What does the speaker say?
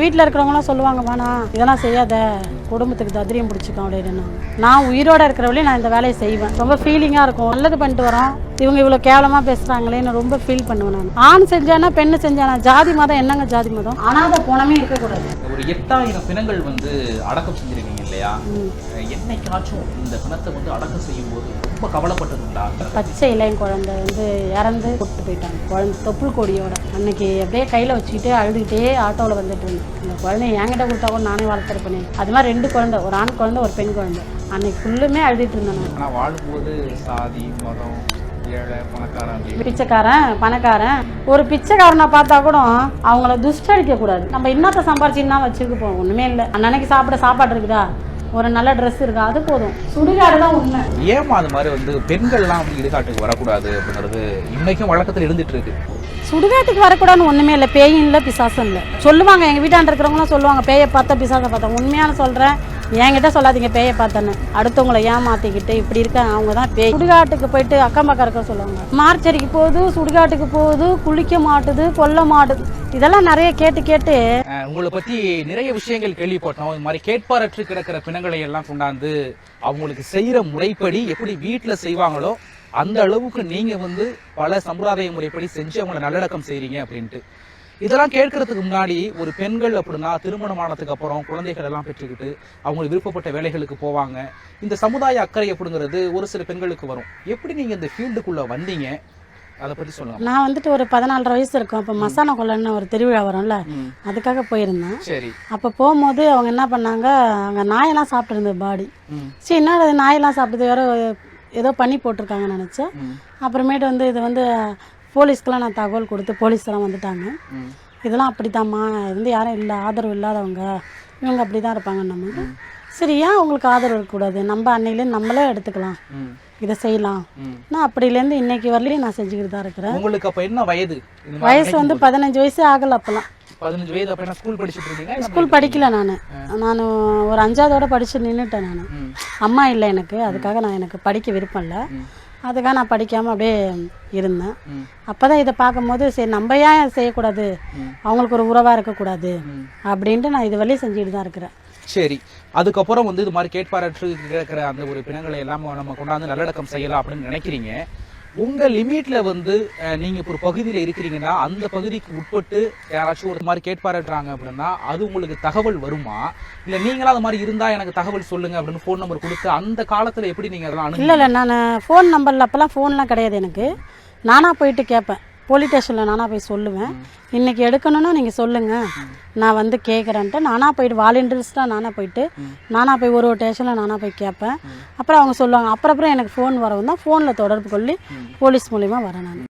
வீட்டில் இருக்கிறவங்களாம் சொல்லுவாங்க வேணாம் இதெல்லாம் செய்யாத குடும்பத்துக்கு தத்திரியம் பிடிச்சிக்கும் அப்படின்னு. நான் உயிரோடு இருக்கிறவளையும் நான் இந்த வேலையை செய்வேன். ரொம்ப ஃபீலிங்காக இருக்கும். நல்லது பண்ணிட்டு வரோம், இவங்க இவ்வளோ கேவலமாக பேசுகிறாங்களேன்னு ரொம்ப ஃபீல் பண்ணுவேன் நான். ஆண் செஞ்சானா பெண்ணு செஞ்சானா, ஜாதி மதம் என்னங்க ஜாதி மதம்? அனாதை போனமே இருக்கக்கூடாது. ஒரு 8000 பிணங்கள் அடக்கம் செஞ்சிருக்கீங்க இல்லையா? என்னைக்காச்சும் இந்த பிணத்தை அடக்கம் செய்யும் போது ரொம்ப கவலைப்பட்டதுண்டா? பச்சை இளைய குழந்தை இறந்து கூப்பிட்டு போயிட்டாங்க. குழந்தை தொப்புள் கொடியோட அன்னைக்கு அப்படியே கையில் வச்சுக்கிட்டே அழுதுகிட்டே ஆட்டோவில் வந்துட்டு இருந்தேன். இந்த குழந்தைய என்கிட்ட கொடுத்தா கூட நானே வளர்த்துருப்பேனே. அது மாதிரி 2 குழந்தை, ஒரு ஆண் குழந்தை ஒரு பெண் குழந்தை. அன்னைக்கு ஃபுல்லுமே அழுதுட்டு இருந்தேன் நான். ஆனால் வாழும்போது சாதி மதம் ஏழை பணக்காரன் பிச்சைக்காரன் பணக்காரன் ஒரு பிச்சைக்காரனை பார்த்தா கூட அவங்கள துஷ்டடிக்க கூடாது. நம்ம இன்னத்தை சம்பாரிச்சுன்னா வச்சுக்க போவோம், ஒண்ணுமே இல்லை. அன்னைக்கு சாப்பிட சாப்பாடு இருக்குதா, ஒரு நல்ல ட்ரெஸ் இருக்கா, அது போதும். சுடுகாடு தான் உண்மை. ஏமா அது மாதிரி பெண்கள்லாம் இடுகாட்டுக்கு வரக்கூடாது அப்படிங்கிறது இன்னைக்கும் வழக்கத்தில் இருந்துட்டு இருக்கு. சுடுகாட்டுக்கு வரக்கூடாதுன்னு ஒண்ணுமே இல்லை. பேயும் இல்லை பிசாசும் இல்லை. சொல்லுவாங்க, எங்க வீட்டாண்டு இருக்கிறவங்களாம் சொல்லுவாங்க பேயை பார்த்தா பிசாசை பார்த்தா. உண்மையான சொல்றேன், என்கிட்ட சொல்லாதீங்க பேயை பார்த்தேன்னு. அடுத்தவங்களை ஏமாத்திக்கிட்டு இப்படி இருக்க அவங்க தான் பேய். சுடுகாட்டுக்கு போயிட்டு அக்கம் பக்கம் இருக்க சொல்லுவாங்க. மார்ச்சரிக்கு போகுது, சுடுகாட்டுக்கு போகுது, குளிக்க மாட்டுது, கொல்ல மாட்டுது. இதெல்லாம் நிறைய கேட்டு உங்களை பத்தி நிறைய விஷயங்கள் கேள்விப்பட்டோம். இது மாதிரி கேட்பாரற்று கிடக்கிற பிணங்களை எல்லாம் கொண்டாந்து அவங்களுக்கு செய்யற முறைப்படி எப்படி வீட்டுல செய்வாங்களோ அந்த அளவுக்கு நீங்க பல சம்பிரதாய முறைப்படி செஞ்சு அவங்களை நல்லடக்கம் செய்றீங்க அப்படின்ட்டு. இதெல்லாம் கேட்கறதுக்கு முன்னாடி ஒரு பெண்கள் அப்படின்னா திருமணமானதுக்கு அப்புறம் குழந்தைகள் எல்லாம் பெற்றுக்கிட்டு அவங்களுக்கு விருப்பப்பட்ட வேலைகளுக்கு போவாங்க. இந்த சமுதாய அக்கறை அப்படிங்கிறது ஒரு சில பெண்களுக்கு வரும். எப்படி நீங்க இந்த ஃபீல்டுக்குள்ள வந்தீங்க, அதை பத்தி சொல்லுங்க. நான் ஒரு 14 வயசு இருக்கும். அப்போ மசானா கொள்ளன்னு ஒரு திருவிழா வரும்ல, அதுக்காக போயிருந்தேன். சரி. அப்போ போகும்போது அவங்க என்ன பண்ணாங்க, அங்கே நாயெல்லாம் சாப்பிட்டுருந்தது பாடி. சரி, என்ன நாயெல்லாம் சாப்பிட்டது வேற ஏதோ பண்ணி போட்டிருக்காங்கன்னு நினச்சேன். அப்புறமேட்டு இது போலீஸ்க்கெலாம் நான் தகவல் கொடுத்து போலீஸ்லாம் வந்துட்டாங்க. இதெல்லாம் அப்படித்தாம்மா, யாரும் இல்லை, ஆதரவு இல்லாதவங்க இவங்க அப்படி தான் இருப்பாங்க. நம்ம சரி, ஏன் உங்களுக்கு ஆதரவு இருக்கக்கூடாது, நம்ம அன்னையிலேருந்து நம்மளே எடுத்துக்கலாம், இதை செய்யலாம். நான் அப்படிலேருந்து இன்னைக்கு வரலையும் நான் செஞ்சுக்கிட்டு தான் இருக்கிறேன். உங்களுக்கு அப்போ என்ன வயது? வயசு 15 வயசு ஆகலை. அப்போலாம் 15 வயது. அப்போ ஸ்கூல் படிச்சுட்டு இருக்கீங்க? ஸ்கூல் படிக்கல. நான் ஒரு 5ஆவதோட படிச்சு நின்றுட்டேன். நான் அம்மா இல்லை எனக்கு, அதுக்காக எனக்கு படிக்க விருப்பம் இல்லை. அதுக்காக நான் படிக்காமல் அப்படியே இருந்தேன். அப்போ தான் இதை பார்க்கும்போது சரி நம்ம ஏன் செய்யக்கூடாது, அவங்களுக்கு ஒரு உறவாக இருக்கக்கூடாது அப்படின்ட்டு நான் இது வரையும் செஞ்சுட்டு தான் இருக்கிறேன். சரி, அதுக்கப்புறம் இது மாதிரி கேட்பாரற்று கிடக்கிற அந்த ஒரு பிணங்களை எல்லாம் நம்ம கொண்டாந்து நல்லடக்கம் செய்யலாம் அப்படின்னு நினைக்கிறீங்க. உங்க லிமிட்ல நீங்க இப்போ ஒரு பகுதியில் இருக்கிறீங்கன்னா அந்த பகுதிக்கு உட்பட்டு யாராச்சும் ஒரு மாதிரி கேட்பாரட்டுறாங்க அப்படின்னா அது உங்களுக்கு தகவல் வருமா? இல்ல நீங்களா அது மாதிரி இருந்தா எனக்கு தகவல் சொல்லுங்க அப்படின்னு ஃபோன் நம்பர் கொடுத்து அந்த காலத்துல எப்படி நீங்க அதெல்லாம் இல்லை நான் ஃபோன் நம்பர்ல அப்பெல்லாம் ஃபோன்லாம் கிடையாது எனக்கு. நானா போயிட்டு கேட்பேன், போலீஸ் ஸ்டேஷனில் நானாக போய் சொல்லுவேன், இன்றைக்கி எடுக்கணும்னா நீங்கள் சொல்லுங்கள், நான் கேட்குறேன்ட்டு நானாக போயிட்டு வாலண்டியர்ஸ்டாக நானாக போயிட்டு போய் ஒரு ஸ்டேஷனில் நானாக போய் கேட்பேன். அப்புறம் அவங்க சொல்லுவாங்க. அப்புறம் எனக்கு ஃபோன் வரவும் தான் ஃபோனில் தொடர்பு கொள்ளி போலீஸ் மூலிமா வரேன் நான்.